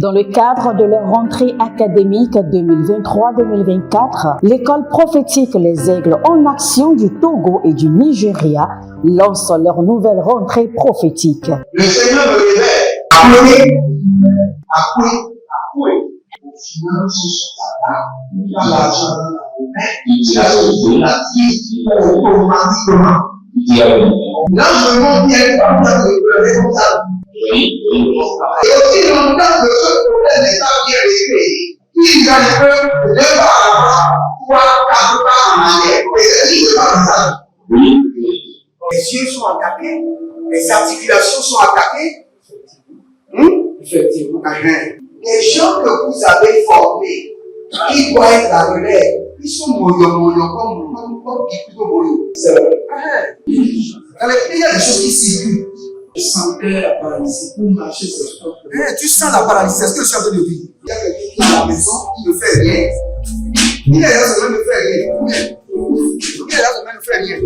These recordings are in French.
Dans le cadre de leur rentrée académique 2023-2024, l'école prophétique Les Aigles en Action du Togo et du Nigeria lance leur nouvelle rentrée prophétique. Le Seigneur me révèle, appelez. Finances dans l'argent, la vie, automatiquement. Là, je monte bien comme ça. Et aussi longtemps que ce problème n'est pas bien réglé, ils peuvent ne pas avoir 3, 4 pas en arrière. Et c'est pas ça. Les yeux sont attaqués, les articulations sont attaquées. Effectivement. Les gens que vous avez formés, qui doivent être la relève, ils sont moyo comme plutôt moyo. C'est vrai. Il y a des choses qui circulent. Je sentais la paralysie pour marcher sur ce corps. Tu sens la paralysie, c'est ce que je suis en train de dire. Il y a quelqu'un qui est à la maison, qui ne fait rien. Il est là, ça ne fait rien. Il est là, ça ne fait rien.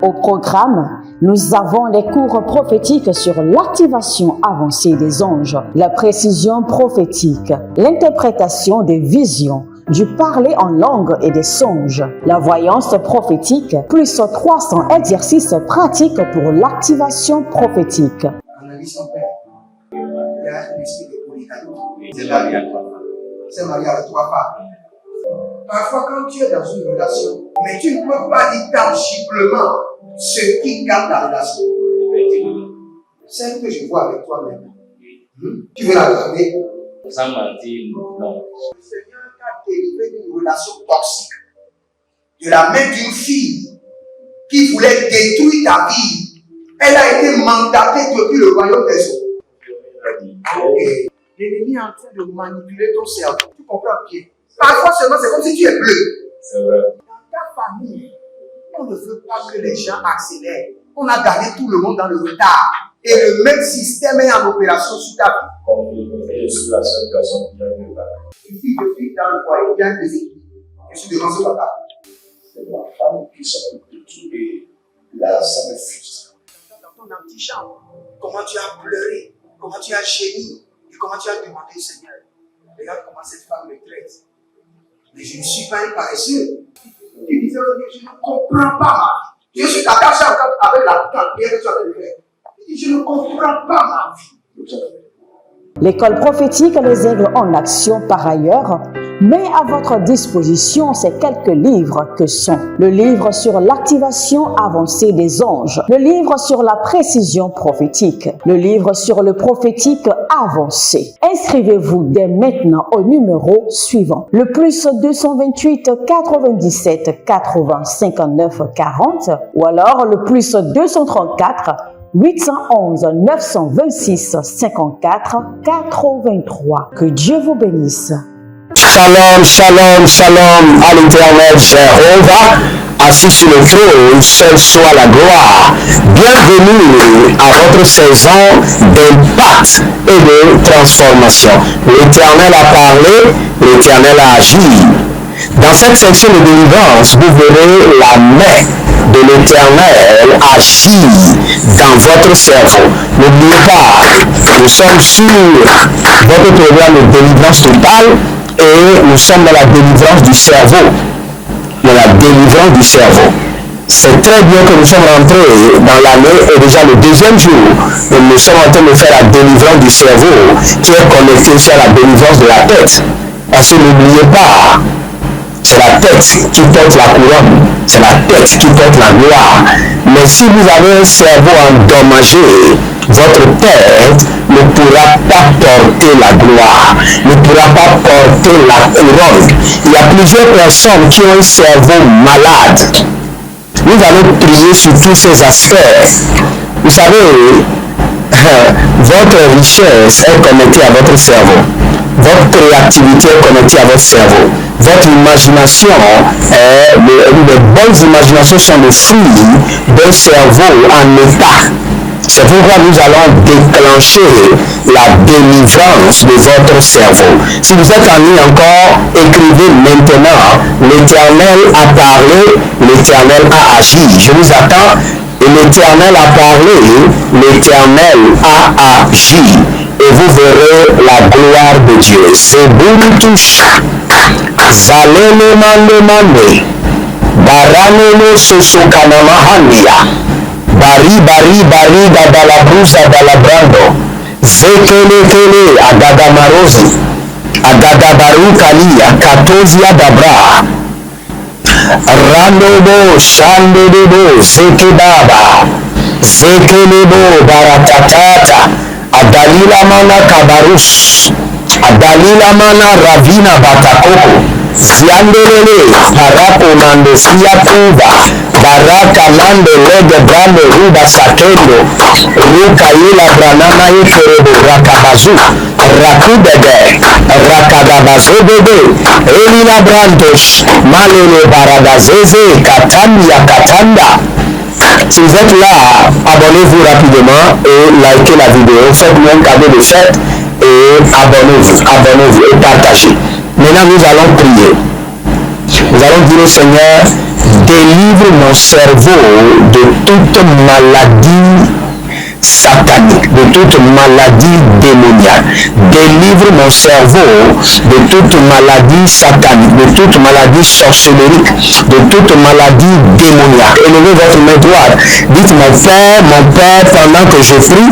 Au programme, nous avons les cours prophétiques sur l'activation avancée des anges, la précision prophétique, l'interprétation des visions, du parler en langue et des songes, la voyance prophétique, plus 300 exercices pratiques pour l'activation prophétique. Analyse ton père. Il y a un esprit de polygame. C'est marié à 3 femmes. C'est marié à 3 femmes. Parfois, quand tu es dans une relation, mais tu ne peux pas dire tangiblement ce qui garde la relation. Celle que je vois avec toi maintenant. Tu veux la garder? Sans mentir, non. Le Seigneur t'a délivré d'une relation toxique. De la main d'une fille qui voulait détruire ta vie. Elle a été mandatée depuis le royaume des eaux. L'ennemi est en train de manipuler ton cerveau. Tu comprends bien? Parfois seulement, c'est comme si tu es bleu. C'est vrai. Dans ta famille, on ne veut pas que les gens accélèrent. On a gardé tout le monde dans le retard. Et le même système est en opération sur ta vie. Je suis la seule personne qui a eu le bac. Une fille de fille dans le foyer, bien déséquilibrée. Je suis devant ce papa. C'est ma femme qui s'occupe de tout. Et là, ça me frustre. Dans ton antichambre, comment tu as pleuré, comment tu as gémi, et comment tu as demandé au Seigneur. Regarde comment cette femme me traite. Mais je ne suis pas un paresseux. Tu disais, je ne comprends pas ma vie. Je suis attaché avec la prière que tu as fait de faire. Je ne comprends pas ma vie. L'école prophétique Les Aigles en Action, par ailleurs, met à votre disposition ces quelques livres que sont le livre sur l'activation avancée des anges, le livre sur la précision prophétique, le livre sur le prophétique avancé. Inscrivez-vous dès maintenant au numéro suivant, le plus 228 97 80 59 40 ou alors le plus 234 811 926 54 83. Que Dieu vous bénisse. Shalom, shalom, shalom à l'Éternel Jéhovah, assis sur le trône, seul soit la gloire. Bienvenue à votre saison d'impact et de transformation. L'Éternel a parlé, l'Éternel a agi. Dans cette section de délivrance, vous verrez la main de l'Éternel agir dans votre cerveau. N'oubliez pas, nous sommes sur votre programme de délivrance totale et nous sommes dans la délivrance du cerveau. Dans la délivrance du cerveau. C'est très bien que nous sommes rentrés dans l'année et déjà le deuxième jour, nous sommes en train de faire la délivrance du cerveau qui est connectée aussi à la délivrance de la tête. Parce que n'oubliez pas, c'est la tête qui porte la couronne, c'est la tête qui porte la gloire. Mais si vous avez un cerveau endommagé, votre tête ne pourra pas porter la gloire, ne pourra pas porter la couronne. Il y a plusieurs personnes qui ont un cerveau malade. Nous allons prier sur tous ces aspects. Vous savez, votre richesse est connectée à votre cerveau. Votre créativité est connectée à votre cerveau. Votre imagination, les bonnes imaginations sont le fruit d'un cerveau en état. C'est pourquoi nous allons déclencher la délivrance de votre cerveau. Si vous êtes en ligne encore, écrivez maintenant. L'Éternel a parlé, l'Éternel a agi. Je vous attends. Et l'Éternel a parlé, l'Éternel a agi, et vous verrez la gloire de Dieu. C'est Buntush, Zalele Mande Mande, Baranele Susukanamahania, Bari Gadalabruza Dalabrando, Zekele Agadamarosi, Agadabaru Kalia, Katozia Dabra, Randobo Shandebo Zekebaba, Zekelebo Baratatata, Adalila Mana Kabarus, Adalila Mana Ravina Batakoko, Fiandelele, Parako Mandesia Kuba, Baraka Mande Lege Brande Ruba Sakendo, Ruka Ila Branana Eferebo Rakabazu, Rakudede, Rakadabazobede, Elina Brandos, Malele Baradazeze, Katanda. Si vous êtes là, abonnez-vous rapidement et likez la vidéo. Faites-moi un cadeau de fête et abonnez-vous et partagez. Maintenant, nous allons prier. Nous allons dire au Seigneur, délivre mon cerveau de toute maladie satanique, de toute maladie démoniaque. Délivre mon cerveau de toute maladie satanique, de toute maladie sorcellérique, de toute maladie démoniaque. Élevez votre main droite. Dites mon Père, pendant que je prie,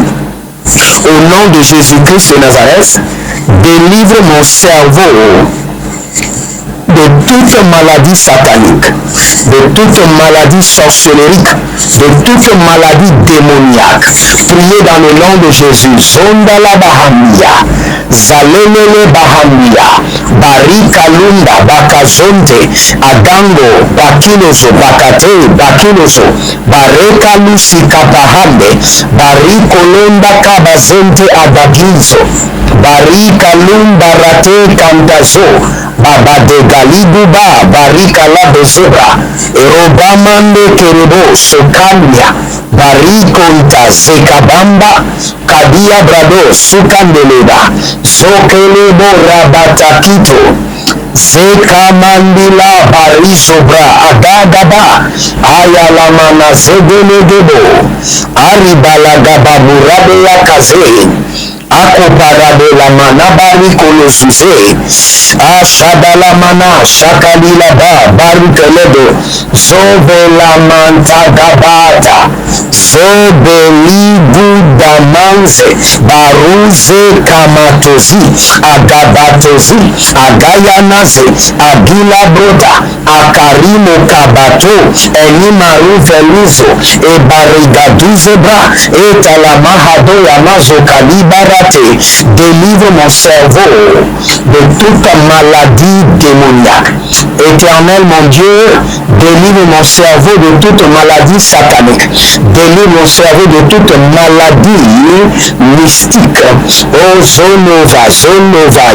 au nom de Jésus-Christ de Nazareth, délivre mon cerveau de toute maladie satanique, de toute maladie sorcellérique, de toute maladie démoniaque. Priez dans le nom de Jésus. Zondala Bahamia, Zalelele Bahamia, Barikalunda, Bakazonte, Adango, Bakiloso, Bakate, Bakiloso, Bareka Lusika Bahambe, Barikolonda Kabazente Adagizo, Barikalumba Rate Kandazo, Baba de Galibuba, Barika la Bezebra, Erobamande Kerebo, Sokania, Barikonta, Zekabamba, Kadia Brado, Sukandeleba, Zokelebo Rabatakito, Zekamandila Barisobra, Agagaba, Ayalamana Zedelegebo, Aribalagababurabeya Kaze, Akoparade la manabari kolosuse, Ashadala mana, Shakalila ba, Barukeledo, Zovela mantagabata, Zobeli budamanze, Baruze kamatozi, Agabatozi, Agayanaze, Agila brota, Akarimo kabato, Enimaru veluzo, Ebarigaduzebra, Etalamahado yamazo kalibara. Délivre mon cerveau de toute maladie démoniaque. Éternel mon Dieu, délivre mon cerveau de toute maladie satanique. Délivre mon cerveau de toute maladie mystique. Oh Zonova,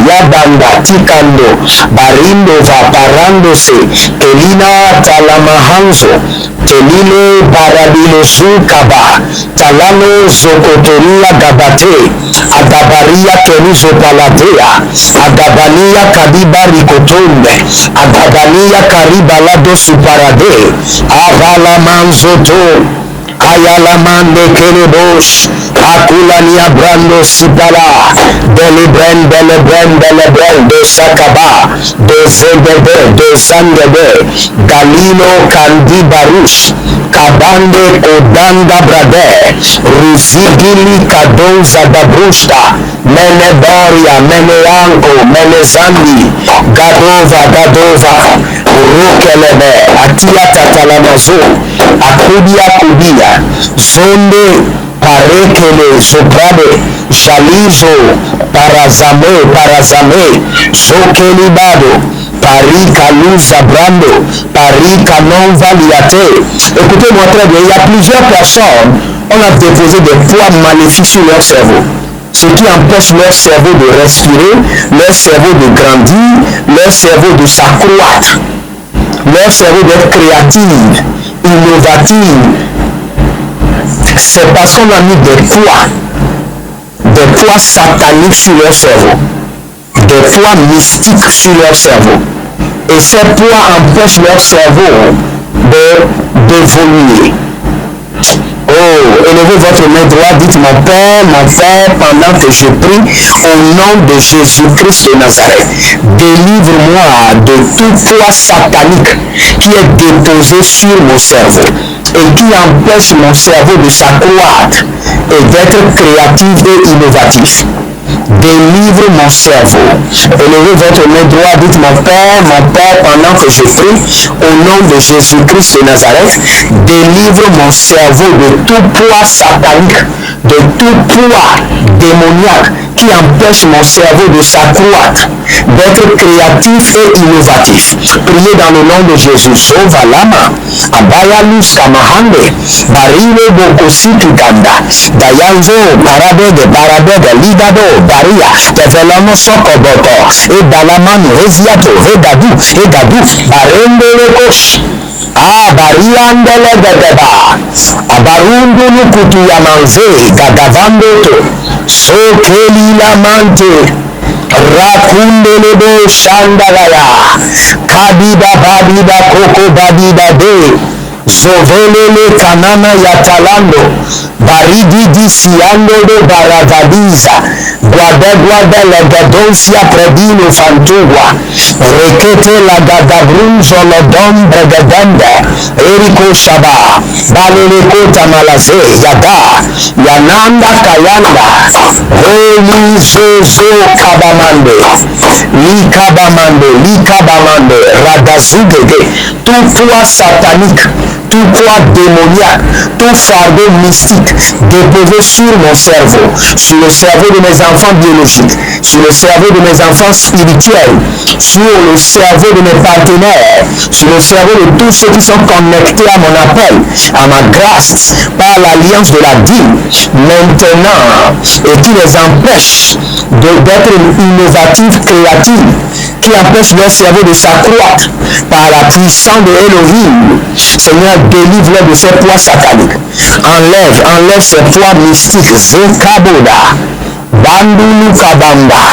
Yabanda, Tikando, Barindova, Parandose, Kelina, Talamahanzo, Telile, Baradilo Zukaba, Talano, Zokotoria, Gabate, Agabaria Keruzo Paladea, Agabania Kadiba Rikotonde, Agabania Karibalado Suparade, Avala Manzoto, Ayalamande Kerebos, Akulania Brando Sipala, Delibren, de Sakaba, de Zendebe, de Zandebe, Galino Candibarus, Kabande Kodanda Brade, Ruzigili Kadonza Dabrusta, Meneboria, Meneanko, Menezandi, Gadova, Rukelebe, Atia Tatalamazo, Akudia, Zonde, Parekele, Soprade, Jalizo, Parazame, Zokelibado, Parika Luza Brando, Parika non valiate. Écoutez-moi très bien, il y a plusieurs personnes, on a déposé des poids maléfiques sur leur cerveau. Ce qui empêche leur cerveau de respirer, leur cerveau de grandir, leur cerveau de s'accroître, leur cerveau d'être créative, innovative. C'est parce qu'on a mis des poids sataniques sur leur cerveau, des poids mystiques sur leur cerveau. Et ces poids empêchent leur cerveau d'évoluer. Oh, élevez votre main droite, dites mon Père, pendant que je prie, au nom de Jésus-Christ de Nazareth, délivre-moi de tout poids satanique qui est déposé sur mon cerveau et qui empêche mon cerveau de s'accroître et d'être créatif et innovatif. Délivre mon cerveau. Élevez votre main droite, dites mon Père, pendant que je prie, au nom de Jésus-Christ de Nazareth, délivre mon cerveau de tout poids satanique, de tout poids démoniaque qui empêche mon cerveau de s'accroître, d'être créatif et innovatif. Priez dans le nom de Jésus. Sova lama, abayalus kamahande, barilo bokositi kanda, dayanzo, barabede, ligado, baria, tevelano sokoboto, et dalamano, reziato, regadu, barende lekos. Bariandele gadeba, abarundu nukutu yamanze, gadavandoto, sokeli lamante, rakundelebo shandagaya, kadida badida koko badida de, zovelele kanana yatalando, barididi siando de baravadiza, guada legadosia predino fantugua, rekete la gadabrunzo lodom bregadende, eriko shaba, baleleko tamalaze, yada, yananda kayanda, holi zozo kabamande, likabamande, radazugede, tout poids satanique, tout poids démoniaque, tout fardeau mystique déposé sur mon cerveau, sur le cerveau de mes enfants biologiques, sur le cerveau de mes enfants spirituels, sur le cerveau de mes partenaires, sur le cerveau de tous ceux qui sont connectés à mon appel, à ma grâce, par l'alliance de la dîme, maintenant, et qui les empêche d'être innovatifs, créatifs, qui empêche leur cerveau de s'accroître par la puissance de Elohim. Seigneur, délivre-les de ces poids sataniques. Enlève ces poids mystiques. Zekaboda, Bandulu Kabanda,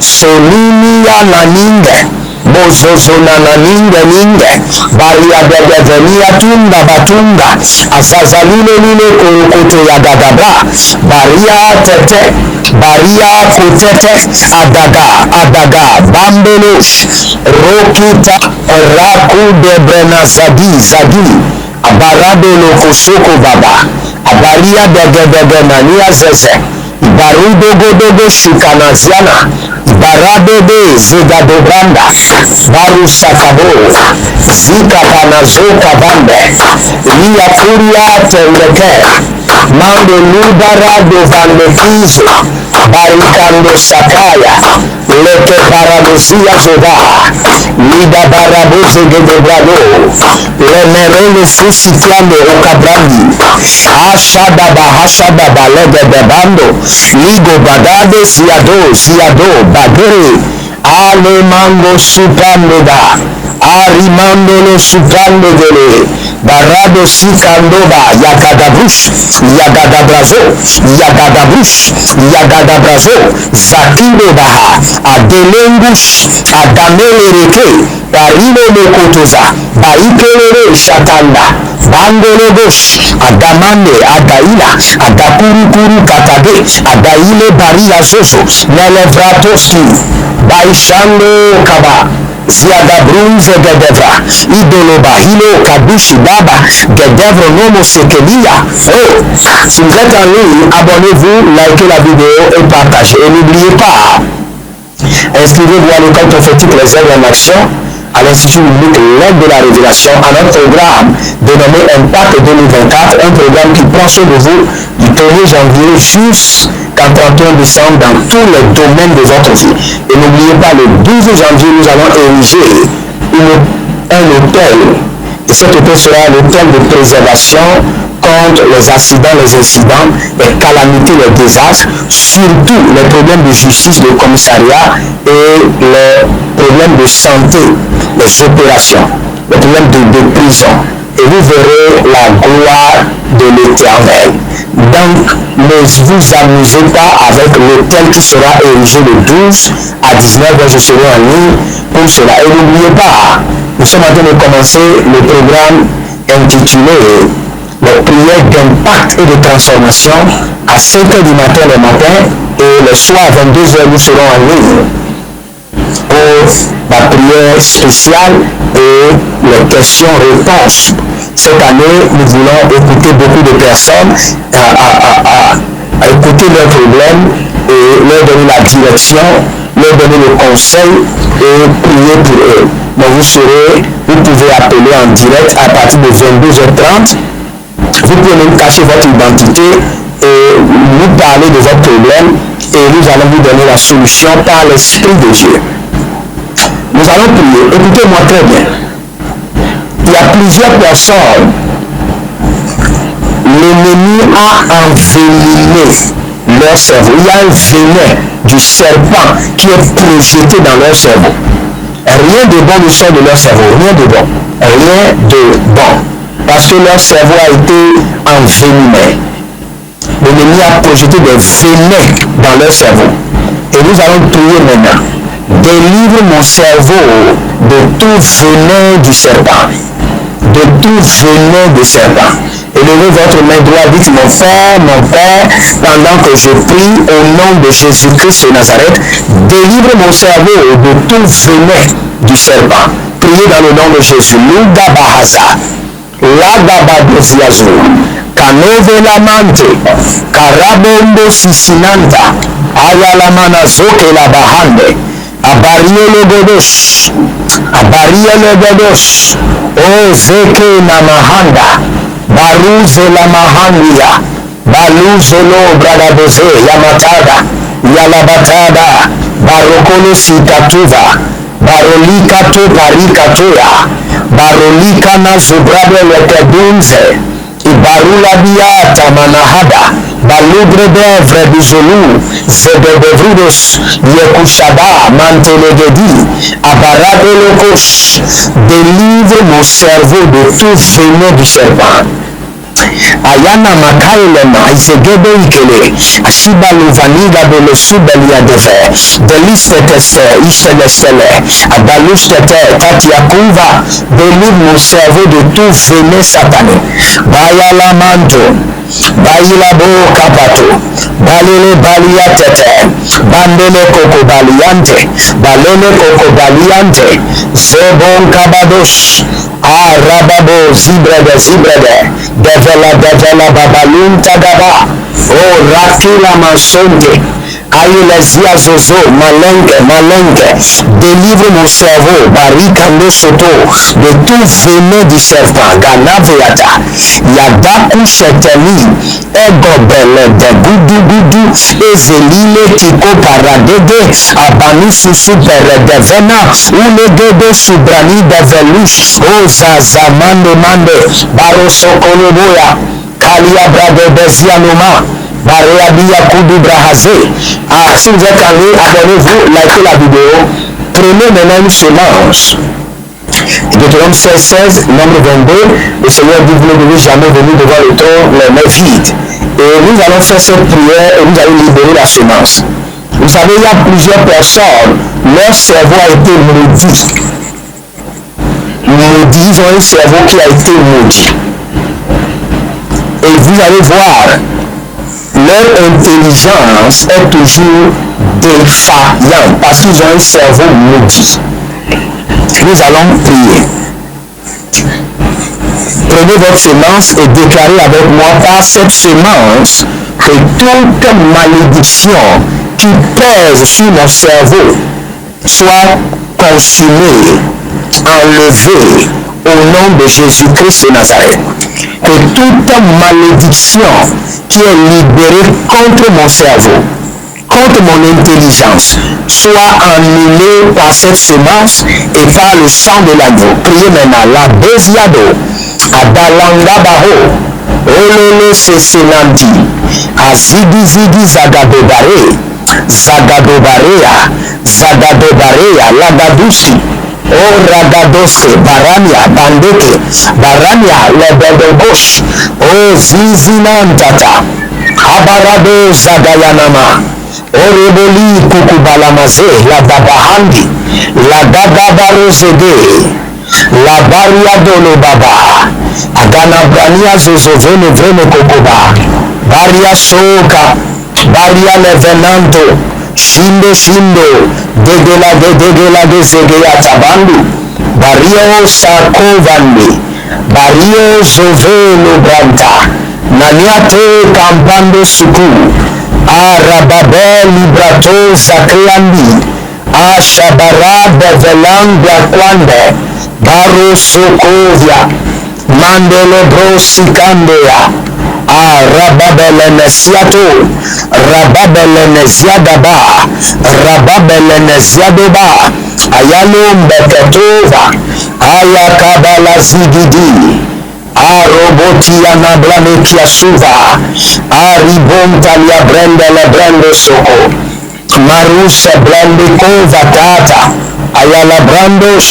Solinia Naninge, Bozozona Naninge, Baria Devenia Tunda Batunga, Azazalile Lile Korokoto Yagadaba, Baria Tete, Baria Kotete, Adaga, Bambelosh, Rokita, Raku Debrena Zadi, Abarado Lokosoko Baba, Abaria Degedegenania Zeze, Barudogodogo Shukanaziana, Barabede Zigadobranda, Baru Sakabo, Zika Panazo Kabande, Lia Furia Teleke, Mando Ludara Dovandekizo, Barikando Sakaya, Leke Baradosia Zoda, Lida Baraboze Gedebrado, Lemerele Fusitiande Okabrandi, Hashadaba Legedebando, Ligo Bagade Ziado, Bagere, Alemango Supandeda, Arimandolo Supandegele, Barado Sikandoba, Yagadabrazo, Zakindobaha, Adelengush, Adamelereke, Barino Mokotoza, Baikelere Shatanda, Bandelebos, Adamande, Adaila, Adakurukuru Katade, Adaile Baria Zozo, Nelevratoski, Baishando Kaba, Ziadabrunze Gedevra, Idoloba, Hilo, Kabushi, Baba, Gedevro, Nomo, Sekelia. Oh, si vous êtes en ligne, abonnez-vous, likez la vidéo et partagez. Et n'oubliez pas, inscrivez-vous à l'école prophétique Les Œuvres en Action, à l'Institut biblique L'aide de la Révélation, à notre programme dénommé Impact 2024, un programme qui prend soin de vous du 1er janvier jusqu'en 31 décembre dans tous les domaines de votre vie. Et n'oubliez pas, le 12 janvier, nous allons ériger un hôtel. Et cet hôtel sera un hôtel de préservation contre les accidents, les incidents, les calamités, les désastres, surtout les problèmes de justice, de commissariat et les problèmes de santé, les opérations, les problèmes de prison. Et vous verrez la gloire de l'Éternel. Donc, ne vous amusez pas avec l'hôtel qui sera érigé le 12 à 19h, je serai en ligne pour cela. Et n'oubliez pas, nous sommes en train de commencer le programme intitulé les prières d'impact et de transformation à 5h du matin le matin et le soir à 22h nous serons en ligne pour la prière spéciale et les questions-réponses. Cette année, nous voulons écouter beaucoup de personnes, à écouter leurs problèmes et leur donner la direction, leur donner le conseil et prier pour eux. Donc vous pouvez appeler en direct à partir de 22h30. Vous pouvez même cacher votre identité et nous parler de votre problème et nous allons vous donner la solution par l'Esprit de Dieu. Nous allons prier. Écoutez-moi très bien. Il y a plusieurs personnes. L'ennemi a enveniné leur cerveau. Il y a un venin du serpent qui est projeté dans leur cerveau. Rien de bon ne sort de leur cerveau. Rien de bon. Rien de bon. Parce que leur cerveau a été enveniné. L'ennemi a projeté des venins dans leur cerveau. Et nous allons prier maintenant. Délivre mon cerveau de tout venin du serpent. De tout venin du serpent. Élevez votre main droite, dites mon Père, pendant que je prie au nom de Jésus-Christ de Nazareth, délivre mon cerveau de tout venin du serpent. Priez dans le nom de Jésus. Lugabahaza, Lagabadoziazo, Kanovelamante, Karabombo Sisinanta, Ayalamana Zoke la Bahande, Abariele Godos, O Zeke Namahanda, Baruze la Mahandia, Baluzolo Bragadoze, Yamatada, Yalabatada, Barokolo Sikatuva, Barolika to Parikatoya, Barolika na Zubrabe Lekedunze, Ibarula Biata Manahada, Balubre d'Evre Bizolu, Zedebevrudos, Yekushada, Mantelegedi, Abaradolokos, délivre mon cerveau de tout venin du serpent. Ayana Makailema, Isegebe Ikele, Ashiba Luvaniga de Losubelia de Fer, Delistete, Ishelestele, Abalustete, Tatiakuva, délivre mon cerveau de tout venin satané. Bayala Manto, Bayilabo Kapato, Balele Balia Tete, Bandele Coco Baliante, Balele Coco Baliante, Zebon Kabados, Arababo Zibrede, Devela Babalun Tagaba, O Rakila Masonde, Aïlesia Zozo, Malenke, délivre mon cerveau, Barikando Soto, de tout venin du serpent, Ganaveata, Yadaku Cheteli, Egobele, de Gudu, Ezelile Tiko Paradede, Abani Susu Peredevena, Unegedo Subrani Develush, O Zazamande Mande, Barosokoloboya, Kalia Bradebezianoma, Baréabia Koudou Brahazé. Si vous êtes allé, abonnez-vous, likez la vidéo, prenez maintenant une semence. Deutéronome 16, nombre 22, le Seigneur dit, vous ne devez jamais venir devant le trône les mains vides. Et nous allons faire cette prière et nous allons libérer la semence. Vous savez, il y a plusieurs personnes, leur cerveau a été maudit. Ils ont un cerveau qui a été maudit. Et vous allez voir, leur intelligence est toujours défaillante parce qu'ils ont un cerveau maudit. Nous allons prier. Prenez votre semence et déclarez avec moi par cette semence que toute malédiction qui pèse sur mon cerveau soit consumée, enlevée au nom de Jésus-Christ de Nazareth. Que toute malédiction qui est libérée contre mon cerveau, contre mon intelligence, soit annulée par cette semence et par le sang de l'agneau. Priez maintenant. La Béziado, Adalanga Baho, Ololo Sesenanti, Azidi Zagadobare, Zagadobarea, Lagaduski, O Ragadoske, Barania, Bandeke, Barania, Lebedogos, O Zizinantata, Abarado Zagayanama, Oreboli Kukubalamaze, La Babahandi, La Gadabarozede, La Baria Dolo Baba, agana brania zozovene vreme kokoba, baria soka, baria levenanto, shindo, degela de zegeya tabandu, bario sakovande, bario zoveno branta, naniate kampando suku, arababe librato zakriandi, ashabaraba velangwa kwande, baro sokovia, mandele brosikandea, rababelenesiato, rababelenesiadaba, rababelenesiadoba, ayalo mbeketova, ayakabala zigidi, arobotia nablanekia suva, aribontalia brendele brendo soko, marusha blandekova tata, ayala brandos,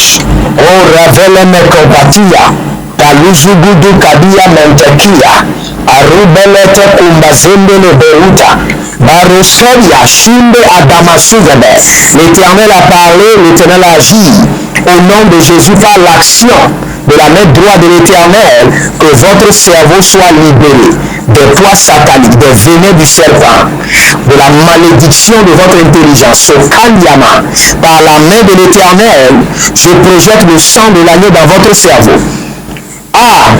o ravele mekopatia, taluzugudu kabia mentekia, arubelete kumbazendele beuta, baroseria shinde adamasugebe. L'Éternel a parlé, l'Éternel a agi au nom de Jésus par l'action de la main droite de l'Éternel, que votre cerveau soit libéré des poids sataniques, des venins du serpent, de la malédiction de votre intelligence, au kanyama. Par la main de l'Éternel, je projette le sang de l'agneau dans votre cerveau.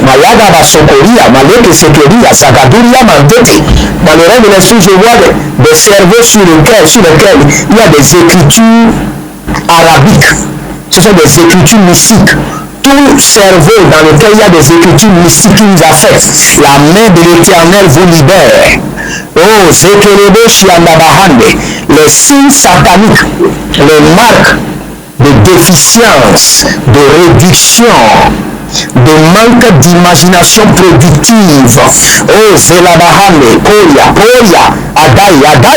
Mayaga basokoria, maleke sekeria, sagaduria mantete. Dans le règne de l'esprit, je vois des cerveaux sur lesquels il y a des écritures arabiques. Ce sont des écritures mystiques. Tout cerveau dans lequel il y a des écritures mystiques qui nous affectent, la main de l'Éternel vous libère. Oh, Zekerebo Shiandabahande, les signes sataniques, les marques de déficience, de réduction, de manque d'imagination productive. Oh, Zelabahane, Koya, Adai,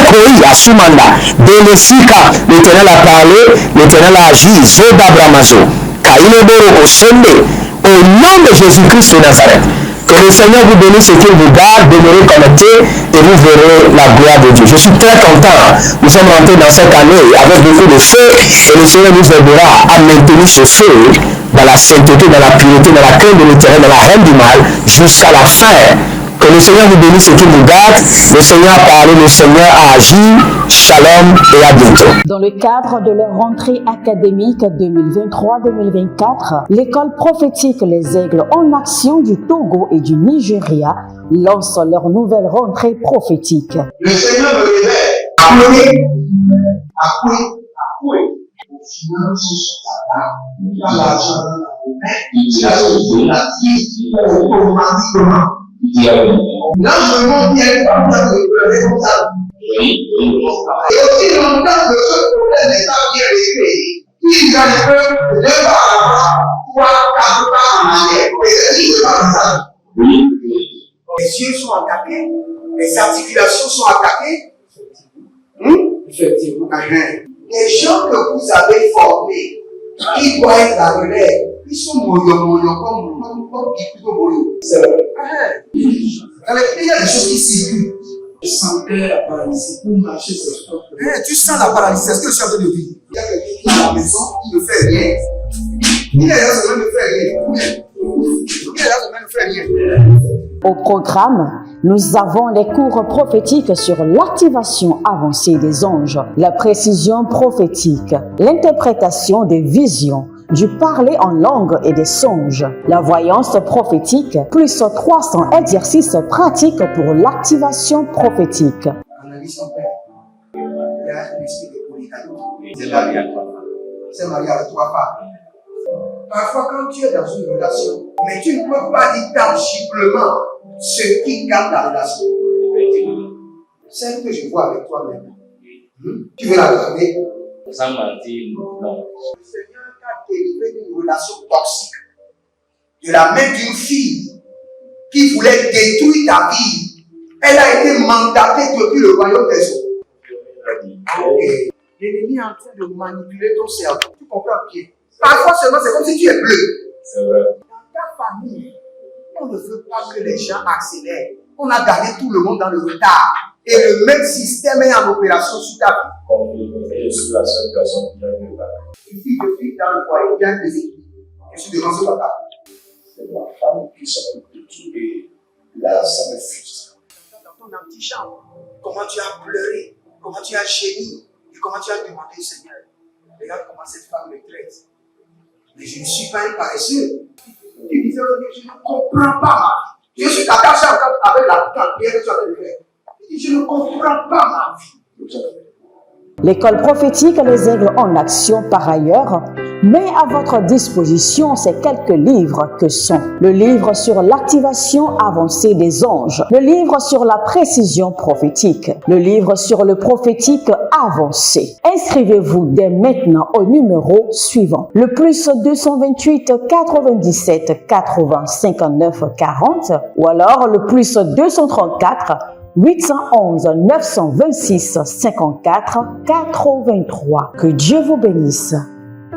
Koya, Sumanda, Delesika, l'Éternel a parlé, l'Éternel a agi, Zoda Bramazo, Kaineboro Osende, au nom de Jésus-Christ de Nazareth. Que le Seigneur vous bénisse et qu'il vous garde, demeurez connectés et vous verrez la gloire de Dieu. Je suis très content. Nous sommes rentrés dans cette année avec beaucoup de feu et le Seigneur nous aidera à maintenir ce feu dans la sainteté, dans la pureté, dans la crainte de l'Éternel, dans la haine du mal, jusqu'à la fin. Que le Seigneur vous bénisse et qu'il vous garde. Le Seigneur a parlé, le Seigneur a agi. Shalom et à bientôt. Dans le cadre de leur rentrée académique 2023-2024, l'école prophétique Les Aigles en Action du Togo et du Nigeria lance leur nouvelle rentrée prophétique. Le Seigneur me révèle. Appelez. Finance sur ta table, il a l'argent dans la main, il a sauvé la vie automatiquement. Là, je monte bien pas de pleurer comme ça. Et aussi longtemps que ce problème n'est pas bien réglé, il y a le peuple de 2 pas en avant, 3, 4 pas en arrière. Et c'est ce pas ça. Les yeux sont attaqués, les articulations sont attaquées. Effectivement. Les gens que vous avez formés, qui doivent être la relève, ils sont moyo comme plutôt moyo. C'est vrai. Dans les pays, il y a des choses qui circulent. Je sentais la paralysie pour marcher sur ce sport. Tu sens la paralysie, c'est ce que je suis en train de dire. Il y a quelqu'un qui est à la maison, qui ne fait rien. Il est là, ça ne fait rien. Il est là, ça ne fait rien. Au programme, nous avons les cours prophétiques sur l'activation avancée des anges, la précision prophétique, l'interprétation des visions, du parler en langue et des songes, la voyance prophétique, plus 300 exercices pratiques pour l'activation prophétique. Analyse son père. Il y a un esprit de polygamie. C'est marié à 3 femmes. C'est marié à 3 femmes. Parfois, quand tu es dans une relation, mais tu ne peux pas dire tangiblement ce qui garde la relation. Celle que je vois avec toi maintenant. Tu veux la regarder? Sans mentir, non. Le Seigneur t'a délivré d'une relation toxique. De la main d'une fille qui voulait détruire ta vie. Elle a été mandatée depuis le royaume des eaux. L'ennemi est en train de manipuler ton cerveau. Tu comprends bien? Parfois seulement, c'est comme si tu es bleu. C'est vrai. Dans ta famille, on ne veut pas que les gens accélèrent. On a gardé tout le monde dans le retard. Et le même système est en opération sur ta vie. Comme je suis la seule personne qui a vu ça. Une fille de fille dans le foyer, bien déséquilibrée. Je suis devant ce papa. C'est ma femme qui s'occupe de tout et là, ça me frustre. Dans ton antichambre, comment tu as pleuré, comment tu as gémi et comment tu as demandé, Seigneur, regarde comment cette femme me traite. Mais je ne suis pas un paresseux. Tu disais, je ne comprends pas ma vie. Je suis d'accord avec la prière que tu as fait de faire. Je ne comprends pas ma vie. L'école prophétique Les Aigles en Action, par ailleurs, met à votre disposition ces quelques livres que sont le livre sur l'activation avancée des anges, le livre sur la précision prophétique, le livre sur le prophétique avancé. Inscrivez-vous dès maintenant au numéro suivant, le plus 228 97 80 59 40 ou alors le plus 234 811 926 54 83. Que Dieu vous bénisse.